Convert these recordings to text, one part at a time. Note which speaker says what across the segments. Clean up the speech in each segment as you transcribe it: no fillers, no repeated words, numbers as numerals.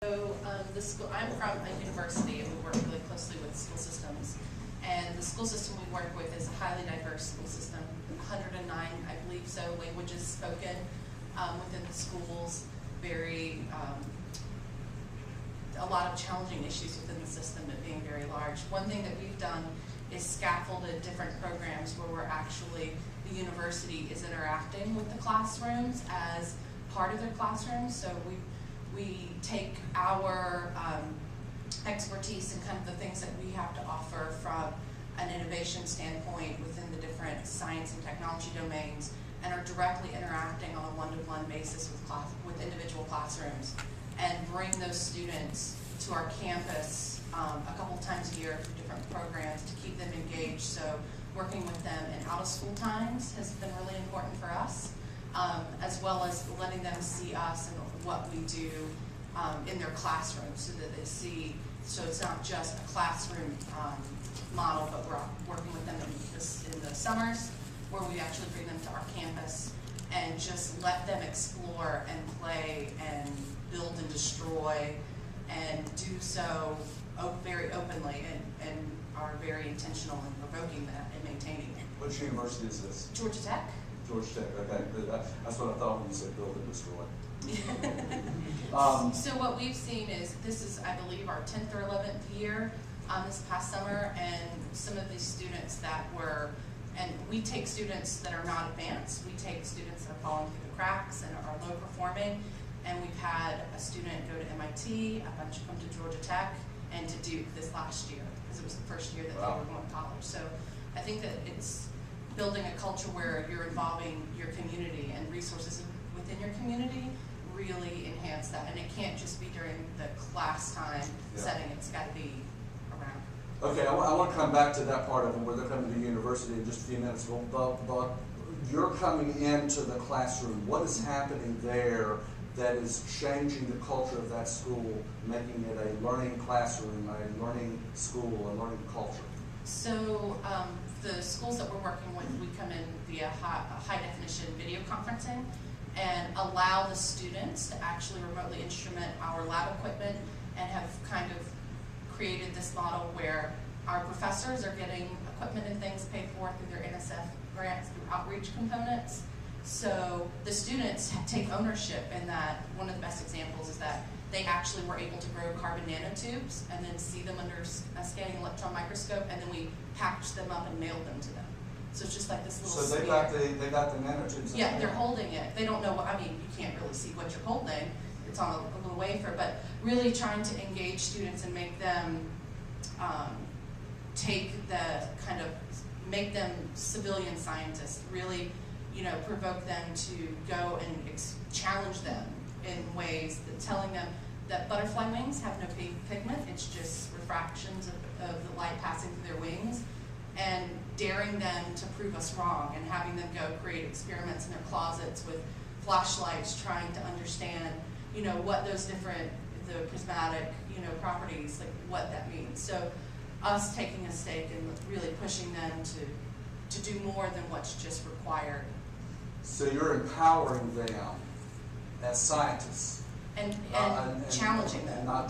Speaker 1: So I'm from a university and we work really closely with school systems. And the school system we work with is a highly diverse school system, 109, I believe so, languages spoken within the schools, a lot of challenging issues within the system, but being very large. One thing that we've done is scaffolded different programs where the university is interacting with the classrooms as part of their classrooms. So we take our expertise and kind of the things that we have to offer from an innovation standpoint within the different science and technology domains, and are directly interacting on a one-to-one basis with individual classrooms, and bring those students to our campus a couple times a year through different programs to keep them engaged. So working with them in out-of-school times has been really important for us, as well as letting them see us and what we do in their classrooms, so that they see, so it's not just a classroom model, but we're working with them in the summers, where we actually bring them to our campus and just let them explore and play and build and destroy, and do so very openly, and are very intentional in provoking that and maintaining it.
Speaker 2: Which university is this?
Speaker 1: Georgia Tech.
Speaker 2: Georgia Tech, okay. That's what I thought when you said build and destroy.
Speaker 1: So what we've seen is, this is, I believe, our 10th or 11th year this past summer, and some of these students that were, and we take students that are not advanced, we take students that are falling through the cracks and are low performing, and we've had a student go to MIT, a bunch come to Georgia Tech, and to Duke this last year, because it was the first year that they were going to college. So I think that it's building a culture where you're involving your community, and resources within your community really enhance that. And it can't just be during the class time setting, it's got to be around.
Speaker 2: Okay, I want to come back to that part of it where they're coming to university in just a few minutes. But you're coming into the classroom. What is happening there that is changing the culture of that school, making it a learning classroom, a learning school, a learning culture?
Speaker 1: So the schools that we're working with, we come in via high definition video conferencing, and allow the students to actually remotely instrument our lab equipment, and have kind of created this model where our professors are getting equipment and things paid for through their NSF grants, through outreach components. So the students take ownership in that. One of the best examples is that they actually were able to grow carbon nanotubes and then see them under a scanning electron microscope, and then we packaged them up and mailed them to them. So it's just like this little
Speaker 2: So they got the nanotubes.
Speaker 1: Yeah, they're holding it. They don't know what, I mean, you can't really see what you're holding. It's on a little wafer, but really trying to engage students and make them make them civilian scientists, really, provoke them to go and challenge them in ways that telling them that butterfly wings have no pigment, it's just refractions of the light passing through their wings, and daring them to prove us wrong, and having them go create experiments in their closets with flashlights, trying to understand, what those different, the prismatic, properties, like what that means. So us taking a stake and really pushing them to do more than what's just required.
Speaker 2: So you're empowering them as scientists.
Speaker 1: And challenging them.
Speaker 2: And not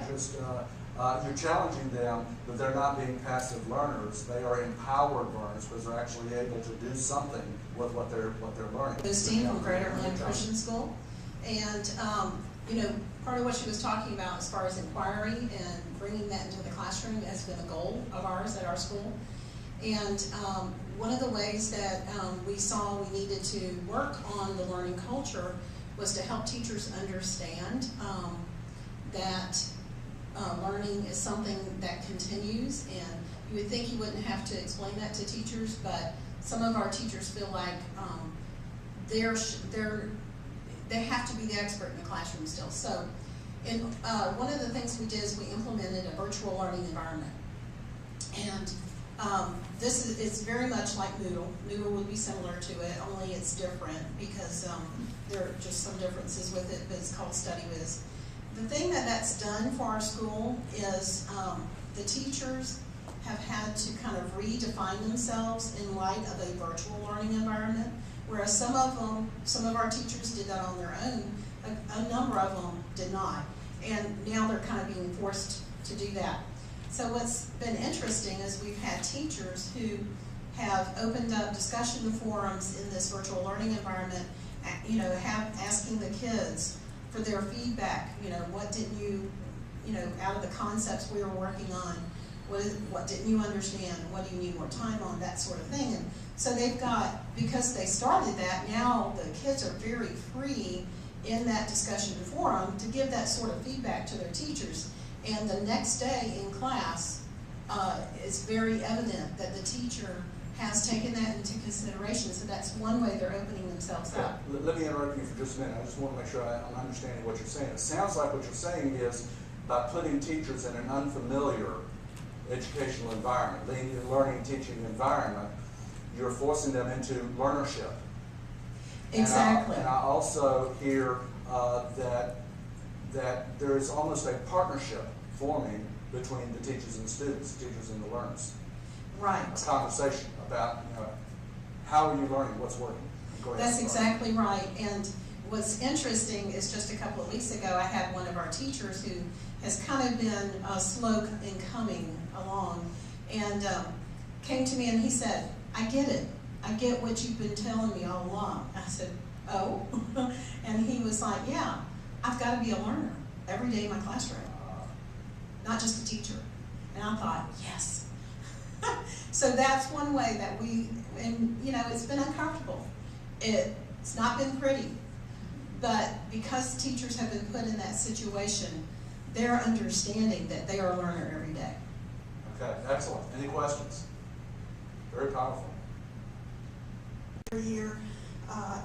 Speaker 2: just, you're challenging them, but they're not being passive learners. They are empowered learners because they're actually able to do something with what they're learning.
Speaker 3: Christine from Greater Atlanta Christian School. And, part of what she was talking about as far as inquiry and bringing that into the classroom has been a goal of ours at our school. And one of the ways that we saw we needed to work on the learning culture was to help teachers understand that learning is something that continues, and you would think you wouldn't have to explain that to teachers, but some of our teachers feel like they have to be the expert in the classroom still. So one of the things we did is we implemented a virtual learning environment. And it's very much like Moodle. Moodle would be similar to it, only it's different because there are just some differences with it, but it's called StudyWiz. The thing that's done for our school is the teachers have had to kind of redefine themselves in light of a virtual learning environment, whereas some of our teachers did that on their own, a number of them did not. and now they're kind of being forced to do that. So what's been interesting is we've had teachers who have opened up discussion forums in this virtual learning environment, asking the kids for their feedback. What didn't you, out of the concepts we were working on, what didn't you understand? What do you need more time on? That sort of thing. And so they've got, because they started that, now the kids are very free in that discussion forum to give that sort of feedback to their teachers. And the next day in class, it's very evident that the teacher has taken that into consideration. So that's one way they're opening themselves up.
Speaker 2: Let me interrupt you for just a minute. I just want to make sure I'm understanding what you're saying. It sounds like what you're saying is by putting teachers in an unfamiliar educational environment, learning, teaching environment, you're forcing them into learnership.
Speaker 3: Exactly.
Speaker 2: And I also hear that there is almost a partnership forming between the teachers and the students, the teachers and the learners.
Speaker 3: Right.
Speaker 2: A conversation about, how are you learning, what's working.
Speaker 3: That's exactly right. And what's interesting is just a couple of weeks ago, I had one of our teachers who has kind of been slow in coming along, and came to me and he said, I get it. I get what you've been telling me all along. I said, oh? And he was like, yeah, I've got to be a learner every day in my classroom, not just a teacher. And I thought, yes. So that's one way that it's been uncomfortable. It's not been pretty, but because teachers have been put in that situation, they're understanding that they are a learner every day.
Speaker 2: Okay, excellent. Any questions? Very powerful.
Speaker 4: Every year,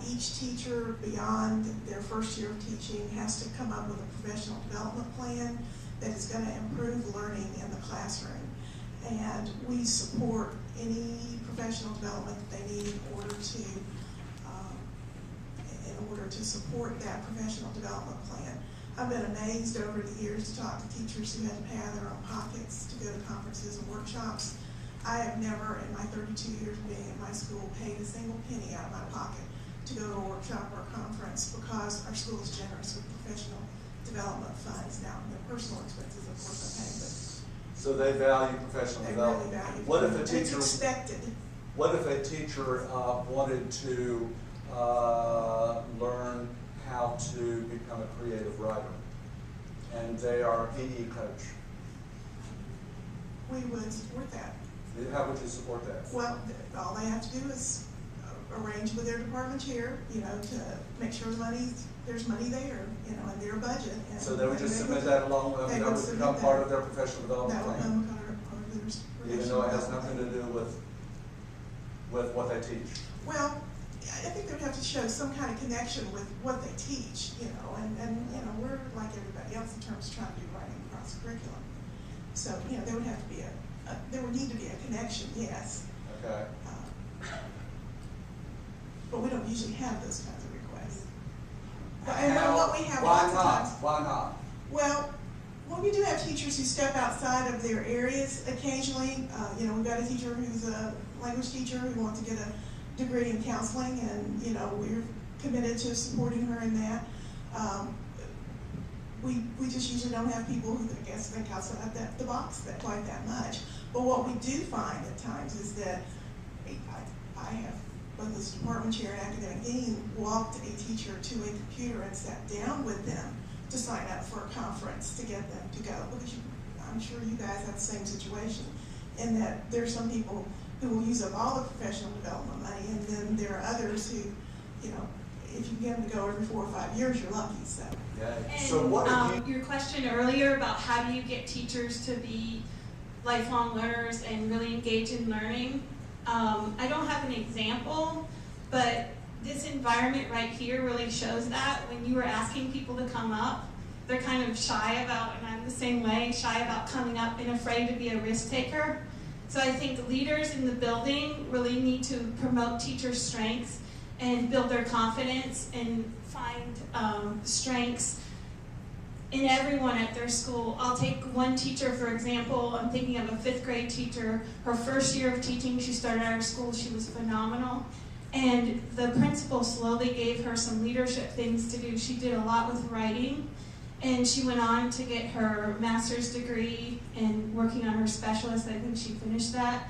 Speaker 4: each teacher beyond their first year of teaching has to come up with a professional development plan that is going to improve learning in the classroom. And we support any professional development that they need in order to support that professional development plan. I've been amazed over the years to talk to teachers who had to pay out of their own pockets to go to conferences and workshops. I have never, in my 32 years of being at my school, paid a single penny out of my pocket to go to a workshop or a conference because our school is generous with professional development funds. Now, the personal expenses, of course, I pay, but
Speaker 2: so they value professional development.
Speaker 4: Really value.
Speaker 2: What if a teacher?
Speaker 4: It's expected.
Speaker 2: What if a teacher wanted to learn how to become a creative writer, and they are a PE coach?
Speaker 4: We would support that.
Speaker 2: How would you support that?
Speaker 4: Well, all they have to do is arrange with their department chair, to make sure there's money there, in their budget. And
Speaker 2: so they would just submit that along, that would become part of their professional development plan?
Speaker 4: That would become part of their professional
Speaker 2: even though it has
Speaker 4: development.
Speaker 2: nothing to do with what they teach?
Speaker 4: Well, I think they would have to show some kind of connection with what they teach, and we're like everybody else in terms of trying to do writing across the curriculum. So, there would have to be there would need to be a connection, yes.
Speaker 2: Okay.
Speaker 4: But we don't usually have those kinds of requests.
Speaker 2: Why not? Why not?
Speaker 4: Well, we do have teachers who step outside of their areas occasionally. We've got a teacher who's a language teacher who wants to get a degree in counseling, and we're committed to supporting her in that. We just usually don't have people who, I guess, think outside the box quite that much. But what we do find at times is that I have, both as department chair and academic dean, walked a teacher to a computer and sat down with them to sign up for a conference to get them to go. Because I'm sure you guys have the same situation, in that there's some people who will use up all the professional development money, and then there are others who, if you get them to go every 4 or 5 years, you're lucky. So.
Speaker 2: Yeah.
Speaker 5: And,
Speaker 2: so what
Speaker 5: your question earlier about how do you get teachers to be lifelong learners and really engage in learning, I don't have an example, but this environment right here really shows that. When you were asking people to come up, they're kind of shy about, and I'm the same way, shy about coming up and afraid to be a risk taker. So I think leaders in the building really need to promote teachers' strengths and build their confidence and find strengths in everyone at their school. I'll take one teacher, for example. I'm thinking of a 5th grade teacher. Her first year of teaching, she started at our school. She was phenomenal. And the principal slowly gave her some leadership things to do. She did a lot with writing. And she went on to get her master's degree and working on her specialist. I think she finished that.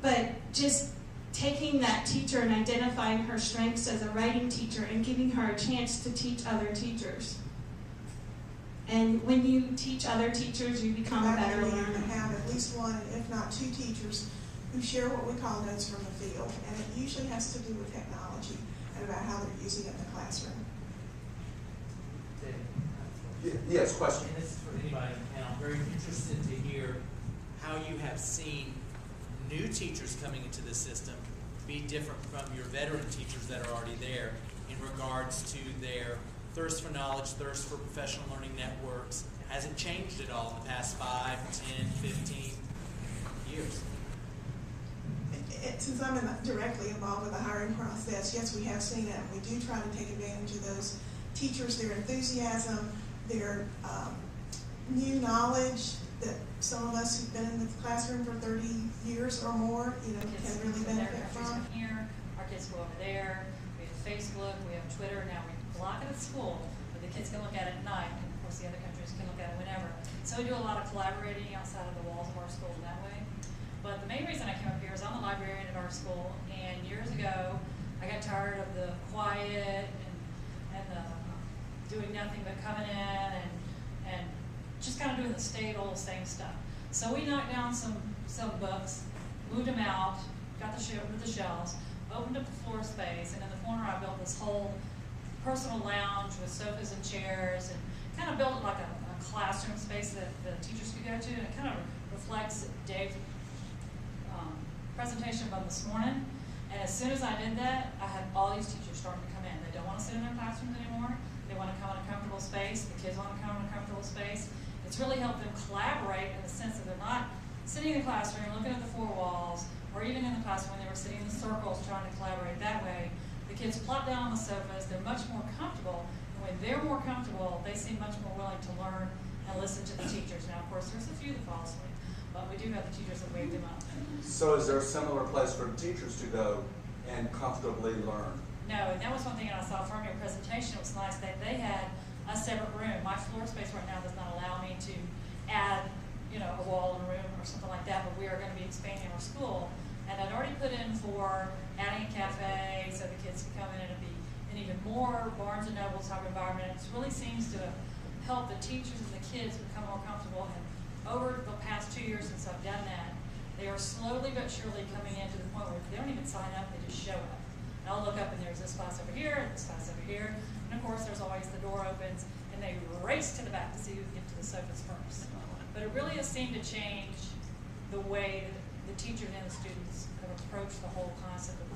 Speaker 5: But just taking that teacher and identifying her strengths as a writing teacher and giving her a chance to teach other teachers. And when you teach other teachers, you become a better learner.
Speaker 4: We have at least one, if not two teachers who share what we call notes from the field, and it usually has to do with technology and about how they're using it in the classroom.
Speaker 2: Yes, question.
Speaker 6: And this is for anybody in the panel. I'm very interested to hear how you have seen new teachers coming into the system be different from your veteran teachers that are already there in regards to their thirst for knowledge, thirst for professional learning networks. Has it changed at all in the past 5, 10, 15 years?
Speaker 4: Since I'm directly involved with the hiring process, yes, we have seen it. We do try to take advantage of those teachers, their enthusiasm, their new knowledge that some of us who've been in the classroom for 30 years or more, can really benefit from.
Speaker 7: Here, our kids go over there. We have Facebook, we have Twitter. Now we block it at school, but the kids can look at it at night, and of course the other countries can look at it whenever. So we do a lot of collaborating outside of the walls of our school that way. But the main reason I came up here is I'm the librarian at our school, and years ago I got tired of the quiet and the doing nothing but coming in and just kind of doing the same stuff. So we knocked down some books, moved them out, got the shelves, opened up the floor space, and in the corner I built this whole personal lounge with sofas and chairs, and kind of built it like a classroom space that the teachers could go to, and it kind of reflects Dave's presentation from this morning. And as soon as I did that, I had all these teachers starting to come in. They don't want to sit in their classrooms anymore. They want to come in a comfortable space. The kids want to come in a comfortable space. It's really helped them collaborate in the sense that they're not sitting in the classroom looking at the four walls, or even in the classroom when they were sitting in the circles trying to collaborate that way. The kids plop down on the sofas. They're much more comfortable. And when they're more comfortable, they seem much more willing to learn and listen to the teachers. Now, of course, there's a few that fall asleep, but we do have the teachers that wake them up.
Speaker 2: So is there a similar place for teachers to go and comfortably learn?
Speaker 7: No, and that was one thing that I saw from your presentation. It was nice that they had a separate room. My floor space right now does not allow me to add, a wall in a room or something like that, but we are going to be expanding our school. And I'd already put in for adding a cafe so the kids can come in and it'd be an even more Barnes & Noble type environment. It really seems to help the teachers and the kids become more comfortable. And over the past 2 years since I've done that, they are slowly but surely coming in to the point where they don't even sign up, they just show up. And I'll look up and there's this class over here, and this class over here, and of course there's always the door opens, and they race to the back to see who can get to the sofas first. But it really has seemed to change the way that the teachers and the students have approached the whole concept of